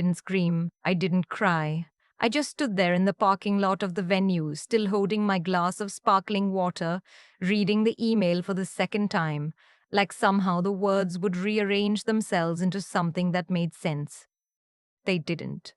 Didn't scream. I didn't cry. I just stood there in the parking lot of the venue, still holding my glass of sparkling water, reading the email for the second time, like somehow the words would rearrange themselves into something that made sense. They didn't.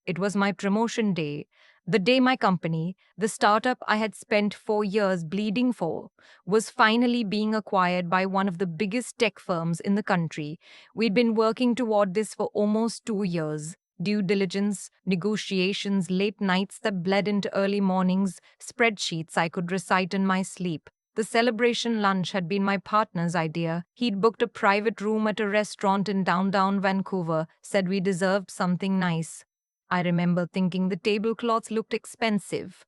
It was my promotion day, the day my company, the startup I had spent 4 years bleeding for, was finally being acquired by one of the biggest tech firms in the country. We'd been working toward this for almost 2 years. Due diligence, negotiations, late nights that bled into early mornings, spreadsheets I could recite in my sleep. The celebration lunch had been my partner's idea. He'd booked a private room at a restaurant in downtown Vancouver, said we deserved something nice. I remember thinking the tablecloths looked expensive.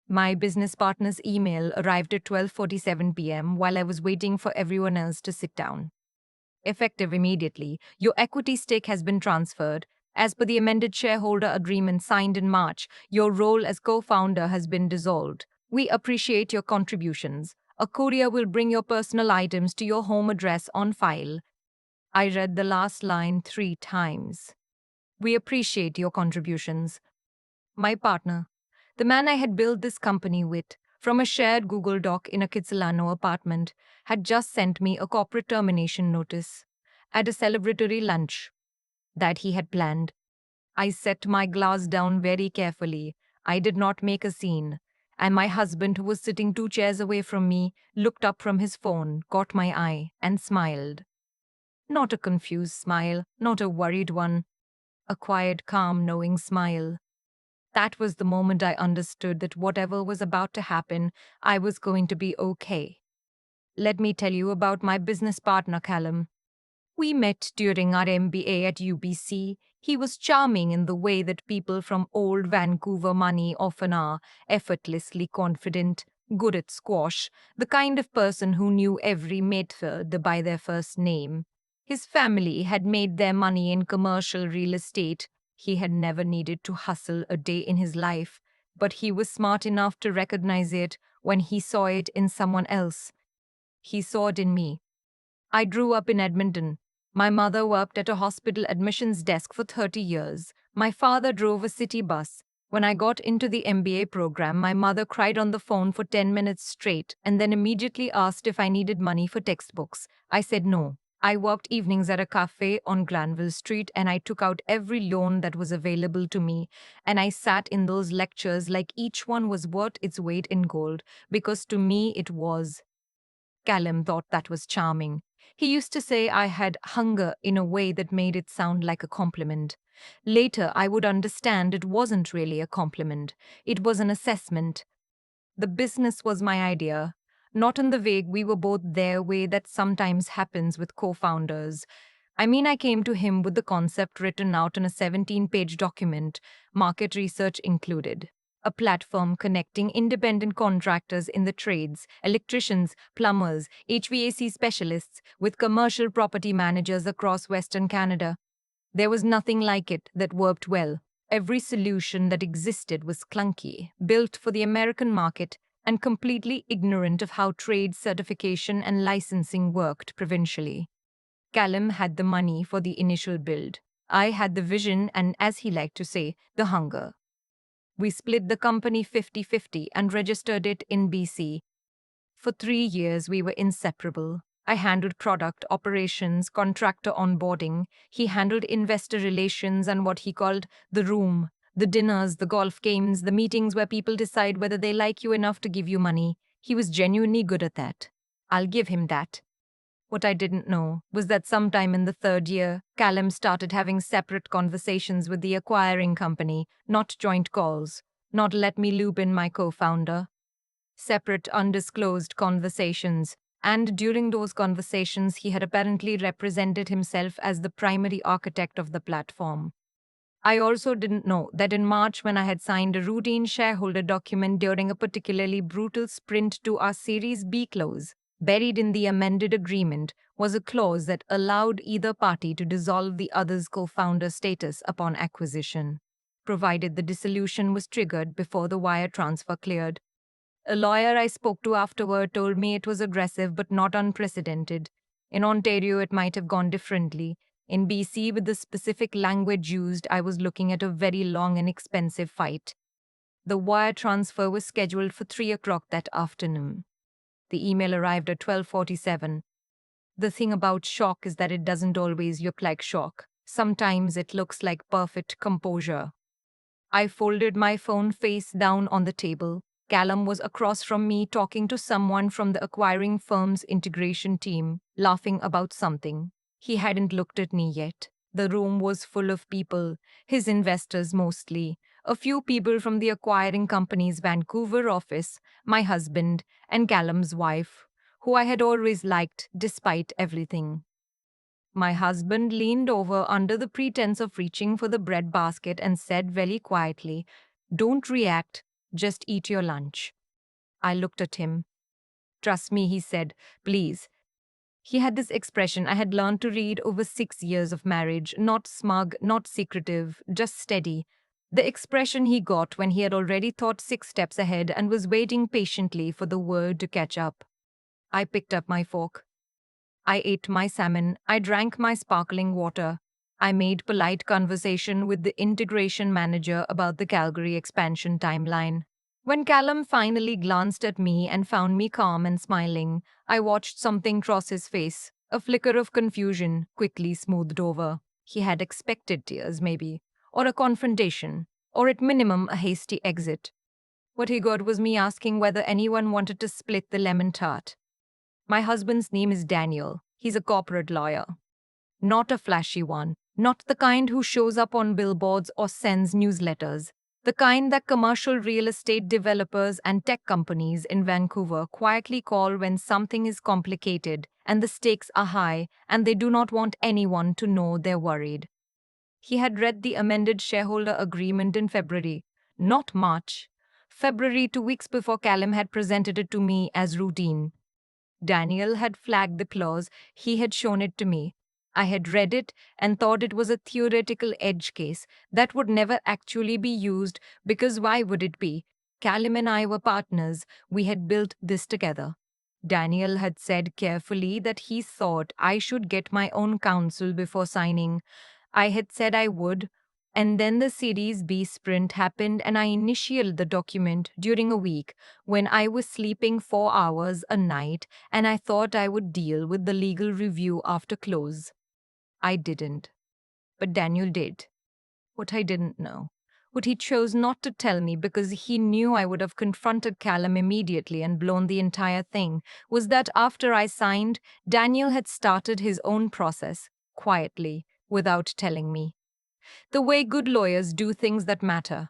My business partner's email arrived at 12:47 p.m. while I was waiting for everyone else to sit down. Effective immediately, your equity stake has been transferred. As per the amended shareholder agreement signed in March, your role as co-founder has been dissolved. We appreciate your contributions. A courier will bring your personal items to your home address on file. I read the last line 3 times. We appreciate your contributions. My partner, the man I had built this company with, from a shared Google Doc in a Kitsilano apartment, had just sent me a corporate termination notice at a celebratory lunch that he had planned. I set my glass down very carefully. I did not make a scene. And my husband, who was sitting 2 chairs away from me, looked up from his phone, caught my eye, and smiled. Not a confused smile, not a worried one, a quiet, calm, knowing smile. That was the moment I understood that whatever was about to happen, I was going to be okay. Let me tell you about my business partner, Callum. We met during our MBA at UBC. He was charming in the way that people from old Vancouver money often are, effortlessly confident, good at squash, the kind of person who knew every Medford by their first name. His family had made their money in commercial real estate. He had never needed to hustle a day in his life, but he was smart enough to recognize it when he saw it in someone else. He saw it in me. I grew up in Edmonton. My mother worked at a hospital admissions desk for 30 years. My father drove a city bus. When I got into the MBA program, my mother cried on the phone for 10 minutes straight and then immediately asked if I needed money for textbooks. I said no. I worked evenings at a cafe on Granville Street and I took out every loan that was available to me. And I sat in those lectures like each one was worth its weight in gold, because to me it was. Callum thought that was charming. He used to say I had hunger in a way that made it sound like a compliment. Later, I would understand it wasn't really a compliment. It was an assessment. The business was my idea, not in the vague we were both there way that sometimes happens with co-founders. I mean, I came to him with the concept written out in a 17-page document, market research included. A platform connecting independent contractors in the trades, electricians, plumbers, HVAC specialists, with commercial property managers across Western Canada. There was nothing like it that worked well. Every solution that existed was clunky, built for the American market, and completely ignorant of how trade certification and licensing worked provincially. Callum had the money for the initial build. I had the vision and, as he liked to say, the hunger. We split the company 50-50 and registered it in BC. For 3 years, we were inseparable. I handled product operations, contractor onboarding. He handled investor relations and what he called the room, the dinners, the golf games, the meetings where people decide whether they like you enough to give you money. He was genuinely good at that. I'll give him that. What I didn't know was that sometime in the third year, Callum started having separate conversations with the acquiring company, not joint calls, not let me loop in my co-founder. Separate, undisclosed conversations, and during those conversations he had apparently represented himself as the primary architect of the platform. I also didn't know that in March, when I had signed a routine shareholder document during a particularly brutal sprint to our Series B close, buried in the amended agreement was a clause that allowed either party to dissolve the other's co-founder status upon acquisition, provided the dissolution was triggered before the wire transfer cleared. A lawyer I spoke to afterward told me it was aggressive but not unprecedented. In Ontario, it might have gone differently. In BC, with the specific language used, I was looking at a very long and expensive fight. The wire transfer was scheduled for 3 o'clock that afternoon. The email arrived at 12:47. The thing about shock is that it doesn't always look like shock. Sometimes it looks like perfect composure. I folded my phone face down on the table. Callum was across from me talking to someone from the acquiring firm's integration team, laughing about something. He hadn't looked at me yet. The room was full of people, his investors mostly, a few people from the acquiring company's Vancouver office, my husband, and Callum's wife, who I had always liked despite everything. My husband leaned over under the pretense of reaching for the bread basket and said very quietly, "Don't react, just eat your lunch." I looked at him. "Trust me," he said, "please." He had this expression I had learned to read over 6 years of marriage, not smug, not secretive, just steady. The expression he got when he had already thought 6 steps ahead and was waiting patiently for the word to catch up. I picked up my fork. I ate my salmon. I drank my sparkling water. I made polite conversation with the integration manager about the Calgary expansion timeline. When Callum finally glanced at me and found me calm and smiling, I watched something cross his face. A flicker of confusion quickly smoothed over. He had expected tears, maybe, or a confrontation, or at minimum a hasty exit. What he got was me asking whether anyone wanted to split the lemon tart. My husband's name is Daniel. He's a corporate lawyer. Not a flashy one. Not the kind who shows up on billboards or sends newsletters. The kind that commercial real estate developers and tech companies in Vancouver quietly call when something is complicated and the stakes are high and they do not want anyone to know they're worried. He had read the amended shareholder agreement in February, not March. February, 2 weeks before Callum had presented it to me as routine. Daniel had flagged the clause, he had shown it to me. I had read it and thought it was a theoretical edge case that would never actually be used because why would it be? Callum and I were partners, we had built this together. Daniel had said carefully that he thought I should get my own counsel before signing. I had said I would, and then the Series B sprint happened and I initialed the document during a week when I was sleeping 4 hours a night and I thought I would deal with the legal review after close. I didn't. But Daniel did. What I didn't know, what he chose not to tell me because he knew I would have confronted Callum immediately and blown the entire thing, was that after I signed, Daniel had started his own process, quietly, without telling me. The way good lawyers do things that matter.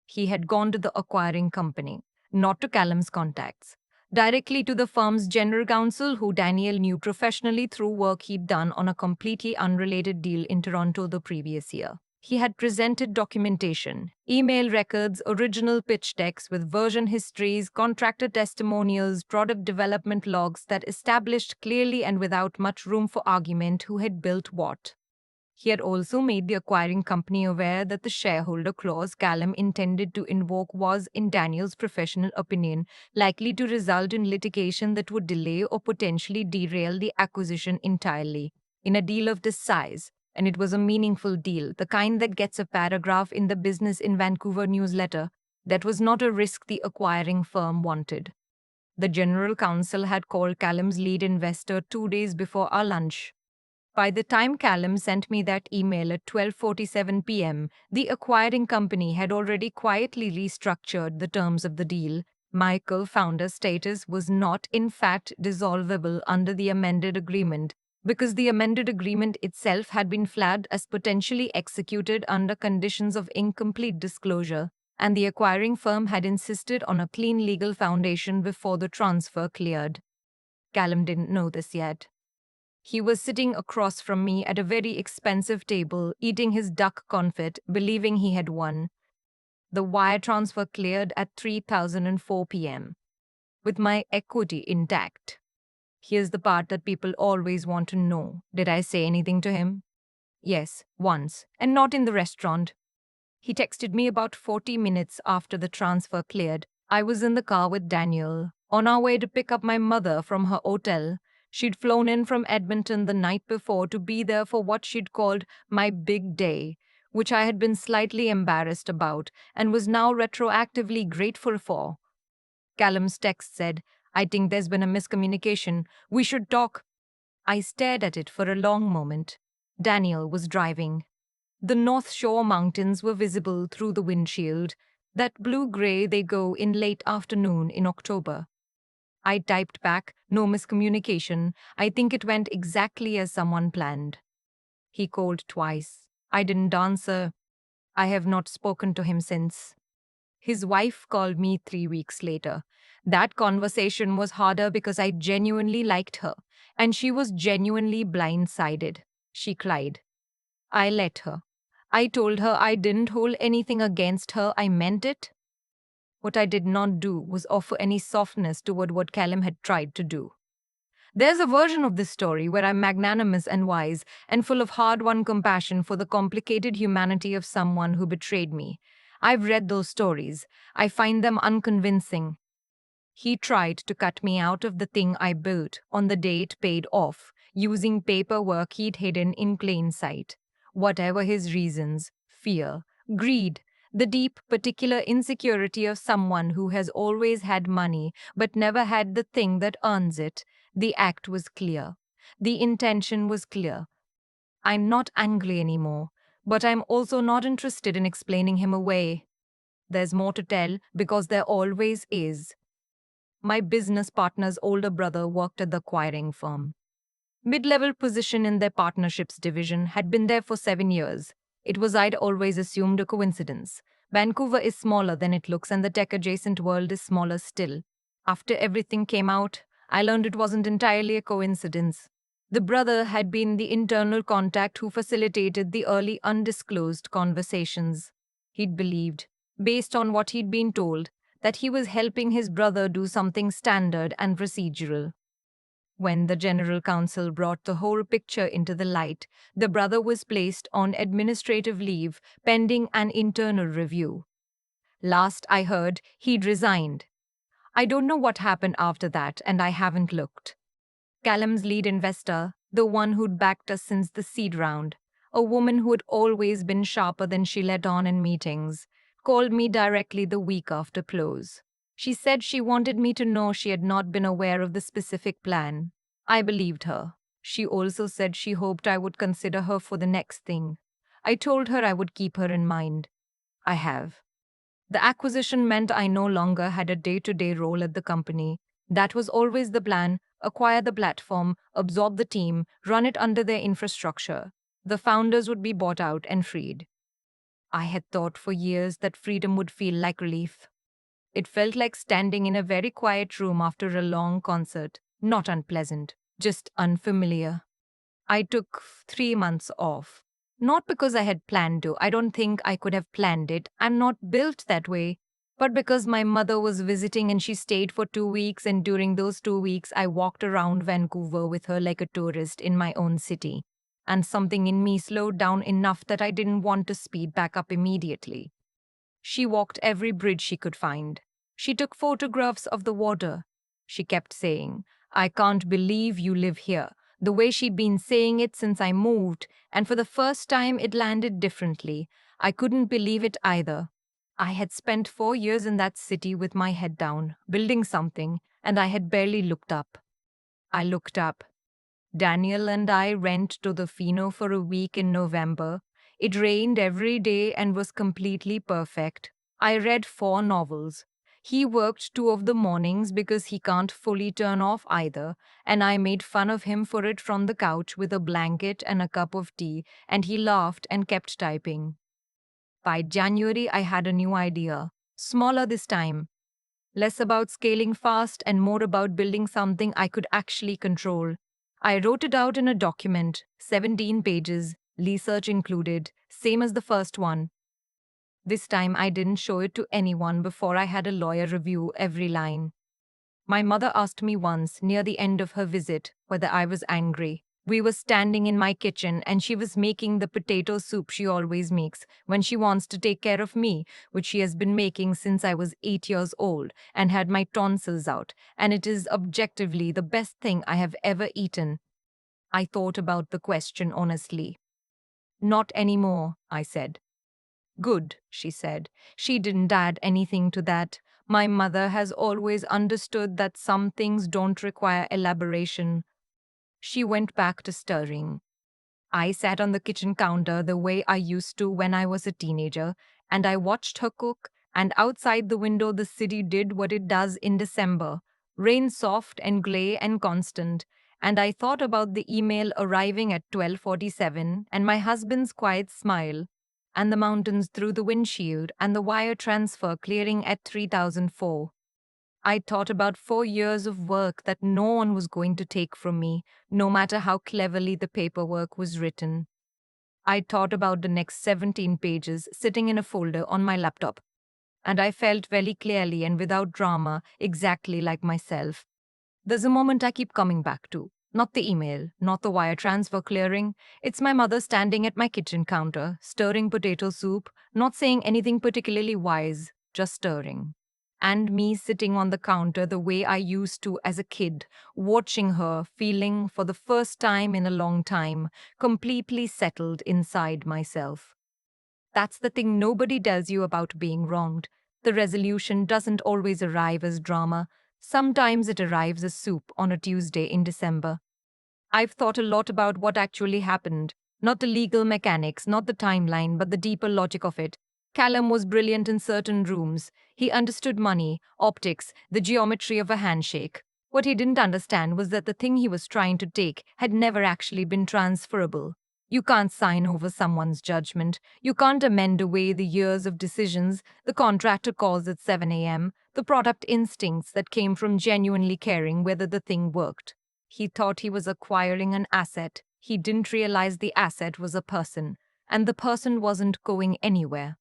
He had gone to the acquiring company, not to Callum's contacts, directly to the firm's general counsel, who Daniel knew professionally through work he'd done on a completely unrelated deal in Toronto the previous year. He had presented documentation, email records, original pitch decks with version histories, contractor testimonials, product development logs that established clearly and without much room for argument who had built what. He had also made the acquiring company aware that the shareholder clause Callum intended to invoke was, in Daniel's professional opinion, likely to result in litigation that would delay or potentially derail the acquisition entirely. In a deal of this size, and it was a meaningful deal, the kind that gets a paragraph in the Business in Vancouver newsletter, that was not a risk the acquiring firm wanted. The general counsel had called Callum's lead investor 2 days before our lunch. By the time Callum sent me that email at 12:47 p.m., the acquiring company had already quietly restructured the terms of the deal. My co-founder status was not, in fact, dissolvable under the amended agreement, because the amended agreement itself had been flagged as potentially executed under conditions of incomplete disclosure, and the acquiring firm had insisted on a clean legal foundation before the transfer cleared. Callum didn't know this yet. He was sitting across from me at a very expensive table, eating his duck confit, believing he had won. The wire transfer cleared at 3:04 p.m. with my equity intact. Here's the part that people always want to know. Did I say anything to him? Yes, once, and not in the restaurant. He texted me about 40 minutes after the transfer cleared. I was in the car with Daniel, on our way to pick up my mother from her hotel. She'd flown in from Edmonton the night before to be there for what she'd called my big day, which I had been slightly embarrassed about and was now retroactively grateful for. Callum's text said, "I think there's been a miscommunication. We should talk." I stared at it for a long moment. Daniel was driving. The North Shore mountains were visible through the windshield, that blue-gray they go in late afternoon in October. I typed back, "No miscommunication. I think it went exactly as someone planned." He called twice. I didn't answer. I have not spoken to him since. His wife called me 3 weeks later. That conversation was harder because I genuinely liked her, and she was genuinely blindsided. She cried. I let her. I told her I didn't hold anything against her, I meant it. What I did not do was offer any softness toward what Callum had tried to do. There's a version of this story where I'm magnanimous and wise and full of hard-won compassion for the complicated humanity of someone who betrayed me. I've read those stories. I find them unconvincing. He tried to cut me out of the thing I built on the day it paid off, using paperwork he'd hidden in plain sight. Whatever his reasons, fear, greed, the deep, particular insecurity of someone who has always had money but never had the thing that earns it, the act was clear. The intention was clear. I'm not angry anymore, but I'm also not interested in explaining him away. There's more to tell because there always is. My business partner's older brother worked at the acquiring firm. Mid-level position in their partnerships division, had been there for 7 years. It was I'd always assumed a coincidence. Vancouver is smaller than it looks and the tech-adjacent world is smaller still. After everything came out, I learned it wasn't entirely a coincidence. The brother had been the internal contact who facilitated the early undisclosed conversations. He'd believed, based on what he'd been told, that he was helping his brother do something standard and procedural. When the general counsel brought the whole picture into the light, the brother was placed on administrative leave pending an internal review. Last I heard, he'd resigned. I don't know what happened after that, and I haven't looked. Callum's lead investor, the one who'd backed us since the seed round, a woman who had always been sharper than she let on in meetings, called me directly the week after close. She said she wanted me to know she had not been aware of the specific plan. I believed her. She also said she hoped I would consider her for the next thing. I told her I would keep her in mind. I have. The acquisition meant I no longer had a day-to-day role at the company. That was always the plan: acquire the platform, absorb the team, run it under their infrastructure. The founders would be bought out and freed. I had thought for years that freedom would feel like relief. It felt like standing in a very quiet room after a long concert. Not unpleasant, just unfamiliar. I took 3 months off. Not because I had planned to. I don't think I could have planned it. I'm not built that way. But because my mother was visiting and she stayed for 2 weeks, and during those 2 weeks I walked around Vancouver with her like a tourist in my own city. And something in me slowed down enough that I didn't want to speed back up immediately. She walked every bridge she could find. She took photographs of the water. She kept saying, "I can't believe you live here," the way she'd been saying it since I moved, and for the first time it landed differently. I couldn't believe it either. I had spent 4 years in that city with my head down, building something, and I had barely looked up. I looked up. Daniel and I went to the Fino for a week in November. It rained every day and was completely perfect. I read 4 novels. He worked 2 of the mornings because he can't fully turn off either, and I made fun of him for it from the couch with a blanket and a cup of tea, and he laughed and kept typing. By January, I had a new idea. Smaller this time. Less about scaling fast and more about building something I could actually control. I wrote it out in a document, 17 pages, research included, same as the first one. This time I didn't show it to anyone before I had a lawyer review every line. My mother asked me once, near the end of her visit, whether I was angry. We were standing in my kitchen and she was making the potato soup she always makes when she wants to take care of me, which she has been making since I was 8 years old and had my tonsils out, and it is objectively the best thing I have ever eaten. I thought about the question honestly. Not anymore, I said. Good, she said. She didn't add anything to that. My mother has always understood that some things don't require elaboration. She went back to stirring. I sat on the kitchen counter the way I used to when I was a teenager, and I watched her cook, and outside the window the city did what it does in December. Rain soft and grey and constant, and I thought about the email arriving at 12:47 and my husband's quiet smile, and the mountains through the windshield and the wire transfer clearing at 3004. I thought about 4 years of work that no one was going to take from me, no matter how cleverly the paperwork was written. I thought about the next 17 pages sitting in a folder on my laptop, and I felt very clearly and without drama, exactly like myself. There's a moment I keep coming back to. Not the email, not the wire transfer clearing. It's my mother standing at my kitchen counter, stirring potato soup, not saying anything particularly wise, just stirring. And me sitting on the counter the way I used to as a kid, watching her, feeling for the first time in a long time, completely settled inside myself. That's the thing nobody tells you about being wronged. The resolution doesn't always arrive as drama. Sometimes it arrives as soup on a Tuesday in December. I've thought a lot about what actually happened. Not the legal mechanics, not the timeline, but the deeper logic of it. Callum was brilliant in certain rooms. He understood money, optics, the geometry of a handshake. What he didn't understand was that the thing he was trying to take had never actually been transferable. You can't sign over someone's judgment. You can't amend away the years of decisions, the contractor calls at 7 a.m., the product instincts that came from genuinely caring whether the thing worked. He thought he was acquiring an asset. He didn't realize the asset was a person, and the person wasn't going anywhere.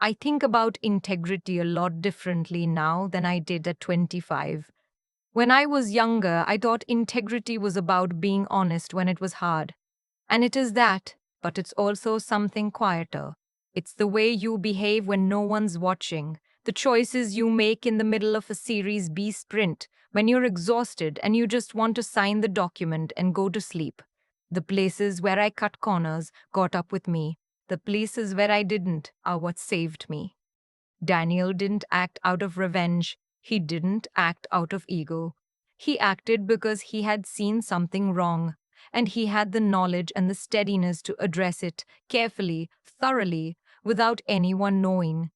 I think about integrity a lot differently now than I did at 25. When I was younger, I thought integrity was about being honest when it was hard. And it is that, but it's also something quieter. It's the way you behave when no one's watching, the choices you make in the middle of a Series B sprint, when you're exhausted and you just want to sign the document and go to sleep. The places where I cut corners got up with me. The places where I didn't are what saved me. Daniel didn't act out of revenge. He didn't act out of ego. He acted because he had seen something wrong, and he had the knowledge and the steadiness to address it carefully, thoroughly, without anyone knowing.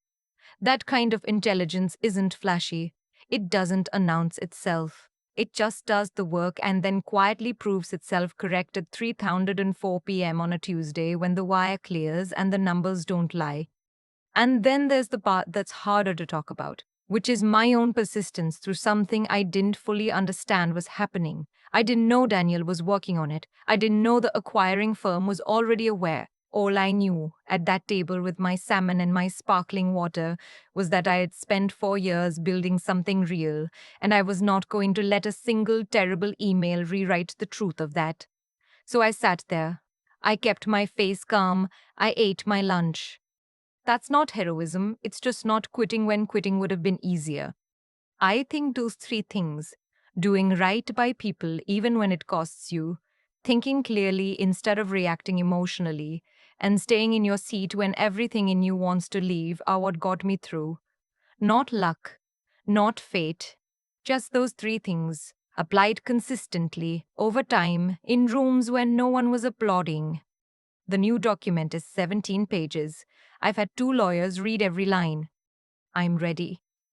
That kind of intelligence isn't flashy. It doesn't announce itself. It just does the work and then quietly proves itself correct at 3:04 p.m. on a Tuesday when the wire clears and the numbers don't lie. And then there's the part that's harder to talk about, which is my own persistence through something I didn't fully understand was happening. I didn't know Daniel was working on it. I didn't know the acquiring firm was already aware. All I knew, at that table with my salmon and my sparkling water, was that I had spent 4 years building something real, and I was not going to let a single terrible email rewrite the truth of that. So I sat there. I kept my face calm. I ate my lunch. That's not heroism, it's just not quitting when quitting would have been easier. I think those three things: doing right by people even when it costs you, thinking clearly instead of reacting emotionally, and staying in your seat when everything in you wants to leave are what got me through. Not luck, not fate, just those three things, applied consistently, over time, in rooms where no one was applauding. The new document is 17 pages. I've had 2 lawyers read every line. I'm ready.